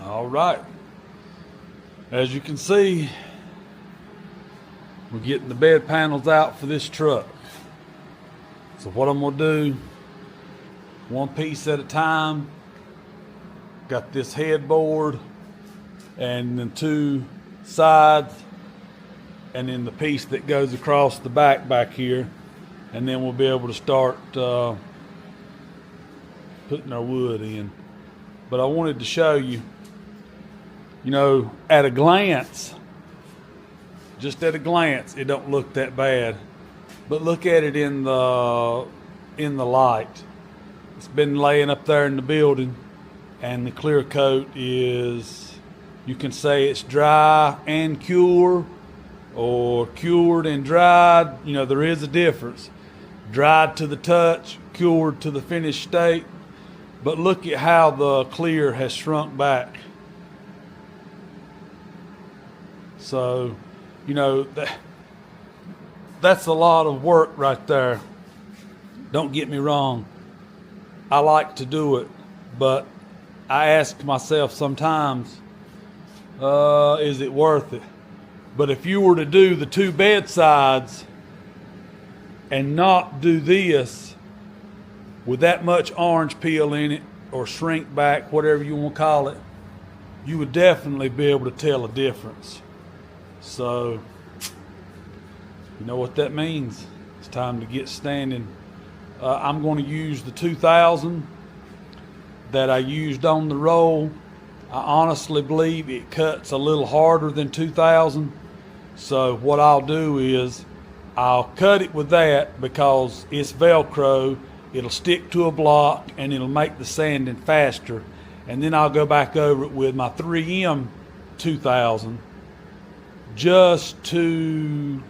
All right. As you can see, we're getting the bed panels out for this truck. So what I'm gonna do, one piece at a time. Got this headboard and then two sides, and then the piece that goes across the back here, and then we'll be able to start putting our wood in. But I wanted to show you, at a glance, just at a glance, it don't look that bad. But look at it in the light. It's been laying up there in the building, and the clear coat is, you can say it's dry and cured, or cured and dried. There is a difference. Dried to the touch, cured to the finished state. But look at how the clear has shrunk back. So, that's a lot of work right there. Don't get me wrong. I like to do it, but I ask myself sometimes, is it worth it? But if you were to do the two bedsides and not do this with that much orange peel in it, or shrink back, whatever you want to call it, you would definitely be able to tell a difference. So, you know what that means. It's time to get standing. I'm going to use the 2000 that I used on the roll. I honestly believe it cuts a little harder than 2000. So what I'll do is I'll cut it with that because it's Velcro. It'll stick to a block and it'll make the sanding faster. And then I'll go back over it with my 3M 2000 just to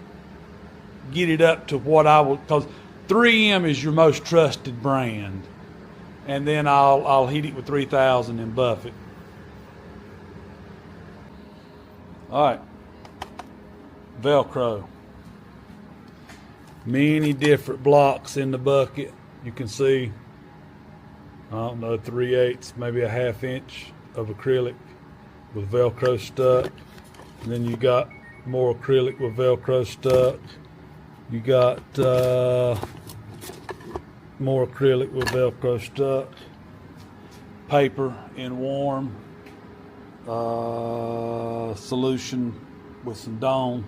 get it up to what I would, because 3M is your most trusted brand. And then I'll heat it with 3000 and buff it. All right, Velcro. Many different blocks in the bucket. You can see, I don't know, 3/8, maybe a ½ inch of acrylic with Velcro stuck. And then you got more acrylic with Velcro stuck. You got more acrylic with Velcro stuck. Paper in warm solution with some Dawn.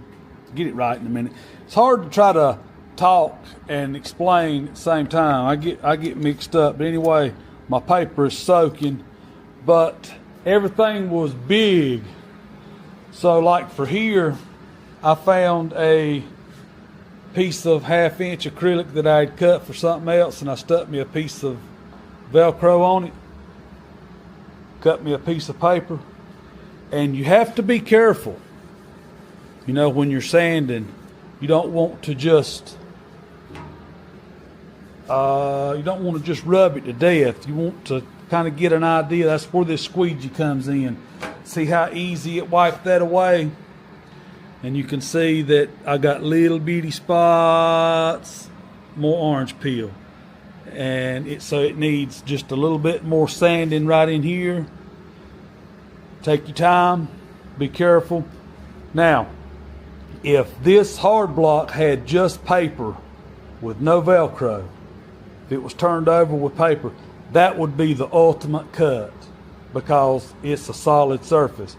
Get it right in a minute. It's hard to try to talk and explain at the same time. I get mixed up. But anyway, my paper is soaking, but everything was big. So like for here, I found a piece of ½ inch acrylic that I had cut for something else, and I stuck me a piece of Velcro on it. Cut me a piece of paper. And you have to be careful. When you're sanding, you don't want to just rub it to death. You want to kind of get an idea. That's where this squeegee comes in. See how easy it wiped that away? And you can see that I got little bitty spots, more orange peel. And so it needs just a little bit more sanding right in here. Take your time, be careful. Now, if this hard block had just paper with no Velcro, if it was turned over with paper, that would be the ultimate cut because it's a solid surface.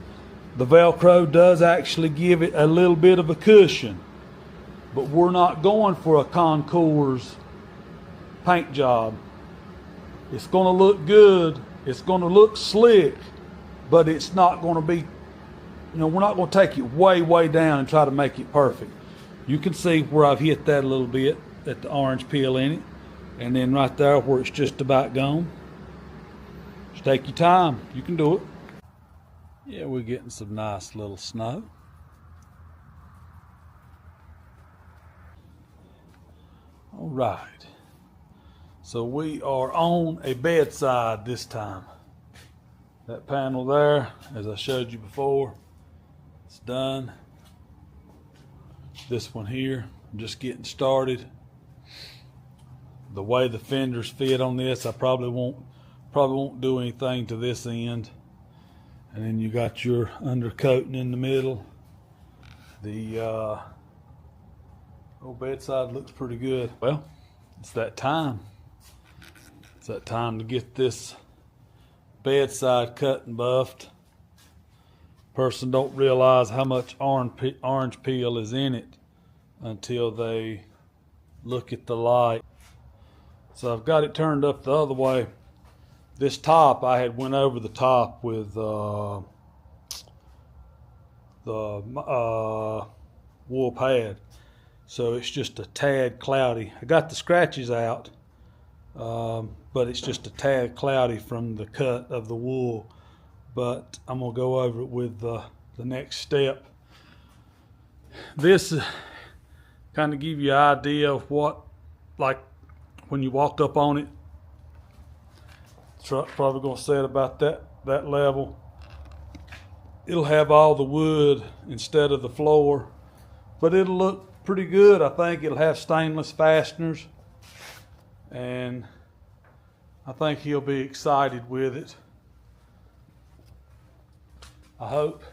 The Velcro does actually give it a little bit of a cushion, but we're not going for a concours paint job. It's going to look good, it's going to look slick, but it's not going to be, we're not going to take it way down and try to make it perfect. You can see where I've hit that a little bit, at the orange peel in it, and then right there where it's just about gone. Just take your time, you can do it. Yeah, we're getting some nice little snow. All right, so we are on a bedside this time. That panel there, as I showed you before, it's done. This one here, I'm just getting started. The way the fenders fit on this, I probably won't do anything to this end. And then you got your undercoating in the middle. The old bedside looks pretty good. Well, it's that time. It's that time to get this bedside cut and buffed. Person don't realize how much orange peel is in it until they look at the light. So I've got it turned up the other way. This top, I had went over the top with the wool pad, so it's just a tad cloudy. I got the scratches out, but it's just a tad cloudy from the cut of the wool. But I'm gonna go over it with the next step. This kind of give you an idea of what, like when you walk up on it, truck probably gonna set about that level. It'll have all the wood instead of the floor, but it'll look pretty good. I think it'll have stainless fasteners, and I think he'll be excited with it. I hope,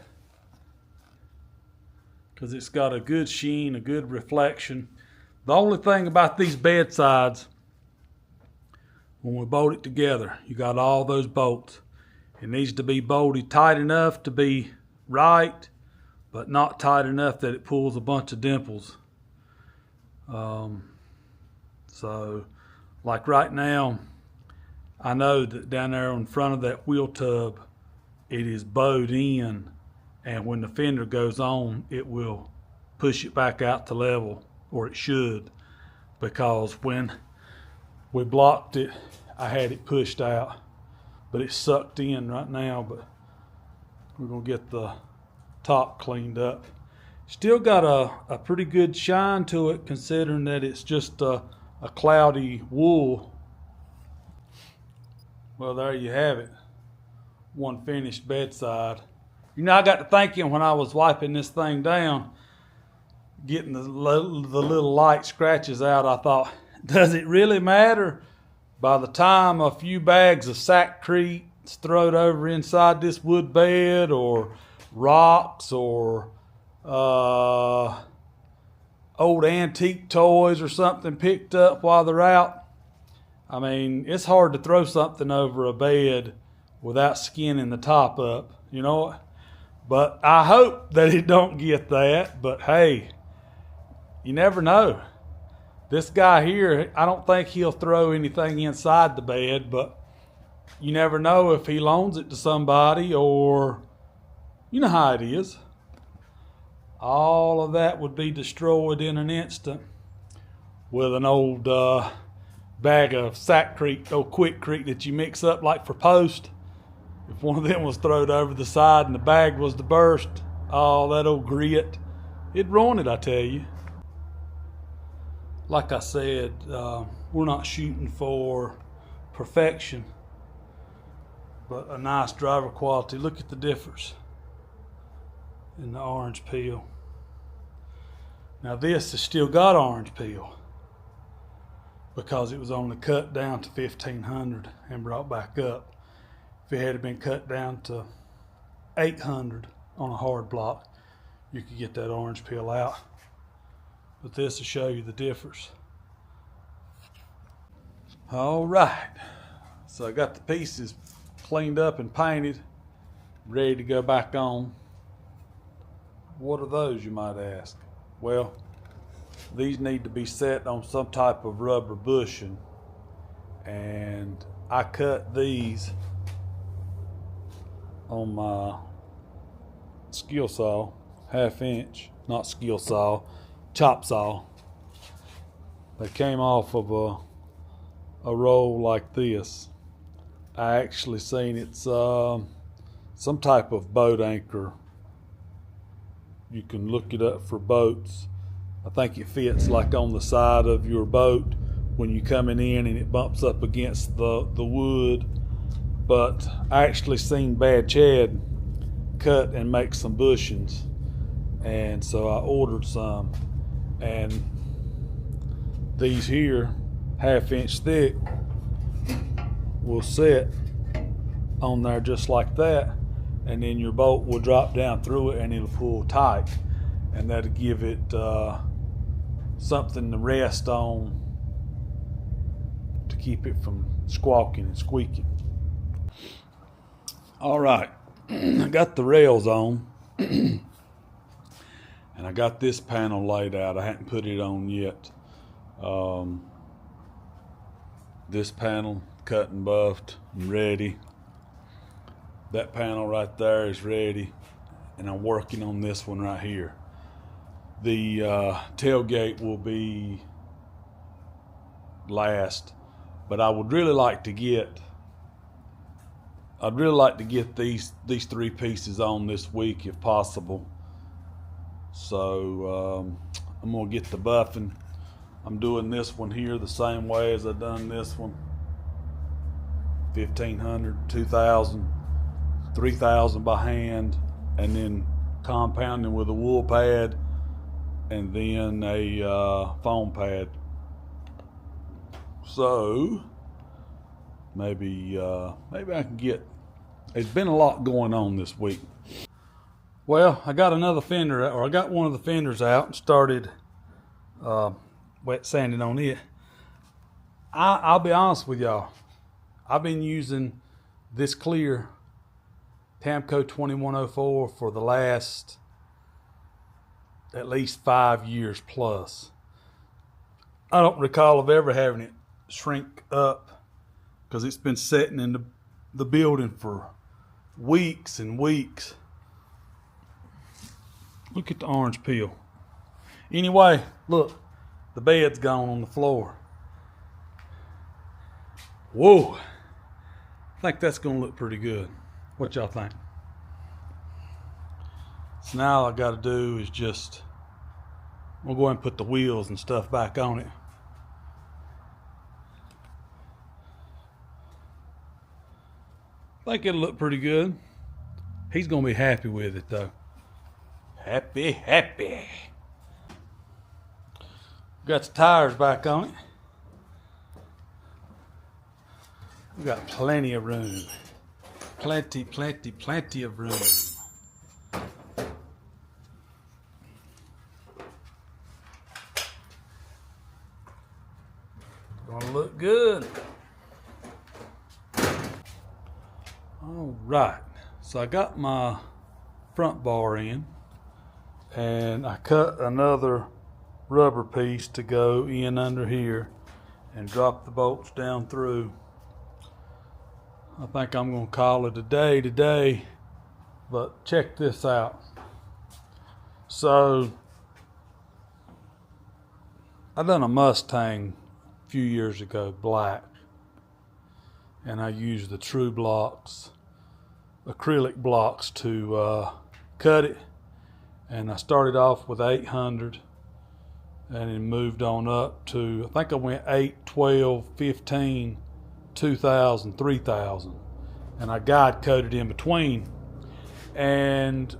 because it's got a good sheen, a good reflection. The only thing about these bedsides, when we bolt it together, you got all those bolts. It needs to be bolted tight enough to be right, but not tight enough that it pulls a bunch of dimples. So, like right now, I know that down there in front of that wheel tub, it is bowed in, and when the fender goes on, it will push it back out to level, or it should, because when we blocked it, I had it pushed out, but it's sucked in right now. But we're gonna get the top cleaned up. Still got a pretty good shine to it, considering that it's just a cloudy wool. Well, there you have it, one finished bedside. You know, I got to thinking when I was wiping this thing down, getting the little light scratches out, I thought, does it really matter? By the time a few bags of sackcrete is thrown over inside this wood bed, or rocks, or old antique toys or something picked up while they're out, I mean, it's hard to throw something over a bed without skinning the top up, you know. But I hope that it don't get that. But hey, you never know. This guy here, I don't think he'll throw anything inside the bed, but you never know if he loans it to somebody, or you know how it is. All of that would be destroyed in an instant with an old bag of sackcrete, old Quikrete that you mix up like for Post. If one of them was thrown over the side and the bag was to burst, all that old grit, it'd ruin it, I tell you. Like I said, we're not shooting for perfection, but a nice driver quality. Look at the difference in the orange peel. Now this has still got orange peel because it was only cut down to 1500 and brought back up. If it had been cut down to 800 on a hard block, you could get that orange peel out. But this will show you the difference. All right, so I got the pieces cleaned up and painted, ready to go back on. What are those, you might ask? Well, these need to be set on some type of rubber bushing, and I cut these on my skill saw, 1/2 inch, not skill saw, chop saw. They came off of a roll like this. I actually seen it's some type of boat anchor. You can look it up for boats. I think it fits like on the side of your boat when you're coming in, and it bumps up against the wood. But I actually seen Bad Chad cut and make some bushings, and so I ordered some, and these here, 1/2 inch thick, will sit on there just like that. and then your bolt will drop down through it and it'll pull tight, and that'll give it something to rest on to keep it from squawking and squeaking. All right, I got the rails on and I got this panel laid out. I hadn't put it on yet. This panel cut and buffed and ready. That panel right there is ready, and I'm working on this one right here. The tailgate will be last, but I would really like to get these three pieces on this week if possible. So I'm gonna get the buffing. I'm doing this one here the same way as I done this one. 1,500, 2,000, 3,000 by hand, and then compounding with a wool pad and then a foam pad. So maybe I can get. There's been a lot going on this week. Well, I got another fender, or I got one of the fenders out and started wet sanding on it. I'll be honest with y'all. I've been using this clear Tamco 2104 for the last at least 5 years plus. I don't recall of ever having it shrink up because it's been sitting in the building for weeks and weeks. Look at the orange peel. Anyway, look, the bed's gone on the floor. Whoa, I think that's gonna look pretty good. What y'all think? So now all I gotta do is just, we'll go ahead and put the wheels and stuff back on it. I think it'll look pretty good. He's gonna be happy with it though. Happy. Got the tires back on it. We got plenty of room. Plenty of room. Gonna look good. All right, so I got my front bar in, and I cut another rubber piece to go in under here and drop the bolts down through. I think I'm gonna call it a day today, but check this out. So I done a Mustang a few years ago, black, and I used the True Blocks, acrylic blocks to cut it, and I started off with 800 and then moved on up to, I think I went 8, 12, 15, 2,000, 3,000, and I guide coated in between, and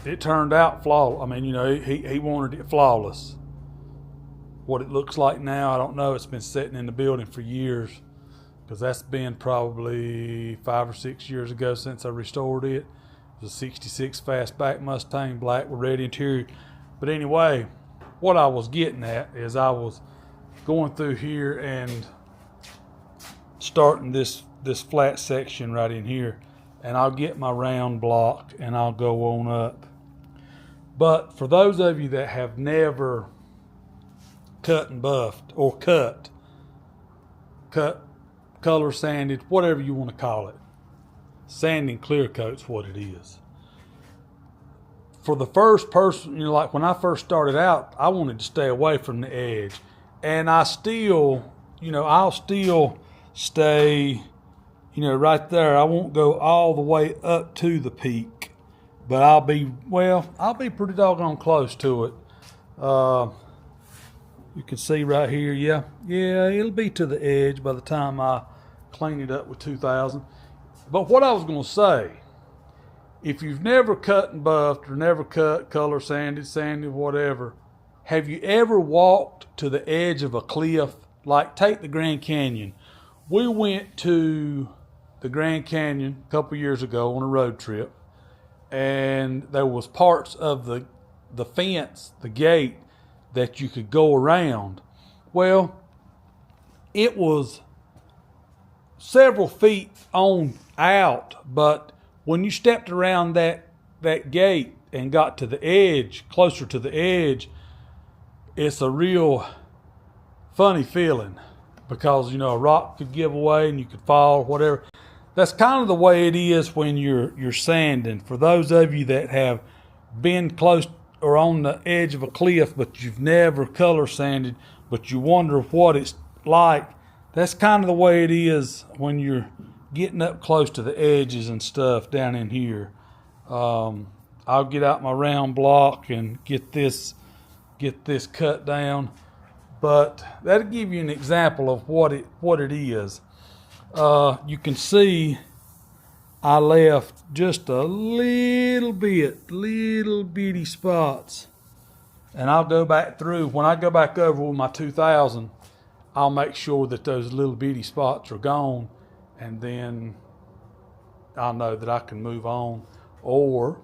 it turned out flawless. I mean, you know, he wanted it flawless. What it looks like now, I don't know. It's been sitting in the building for years, because that's been probably 5 or 6 years ago since I restored it. It was a 66 fastback Mustang, black with red interior. But anyway, what I was getting at is I was going through here and starting this flat section right in here, and I'll get my round block and I'll go on up. But for those of you that have never cut and buffed, or cut, color sanded, whatever you want to call it, sanding clear coat's what it is. For the first person, you know, like when I first started out, I wanted to stay away from the edge, and I still, you know, I'll still stay, you know, right there. I won't go all the way up to the peak, but I'll be pretty doggone close to it. You can see right here, yeah, it'll be to the edge by the time I clean it up with 2,000. But what I was going to say, if you've never cut and buffed, or never cut, color sanded, whatever, have you ever walked to the edge of a cliff? Like, take the Grand Canyon. We went to the Grand Canyon a couple years ago on a road trip, and there was parts of the fence, the gate, that you could go around. Well, it was several feet on out, but when you stepped around that gate and got to the edge, closer to the edge, it's a real funny feeling, because a rock could give away and you could fall or whatever. That's kind of the way it is when you're sanding. For those of you that have been close or on the edge of a cliff, but you've never color sanded, but you wonder what it's like, that's kind of the way it is when you're getting up close to the edges and stuff down in here. I'll get out my round block and get this cut down, but that'll give you an example of what it is. You can see I left just a little bitty spots, and I'll go back through. When I go back over with my 2000, I'll make sure that those little bitty spots are gone, and then I'll know that I can move on. Or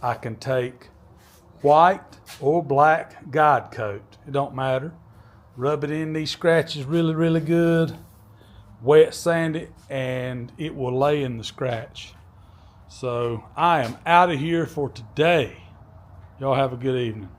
I can take white or black guide coat, it don't matter, rub it in these scratches really good, wet sand it, and it will lay in the scratch. So I am out of here for today. Y'all have a good evening.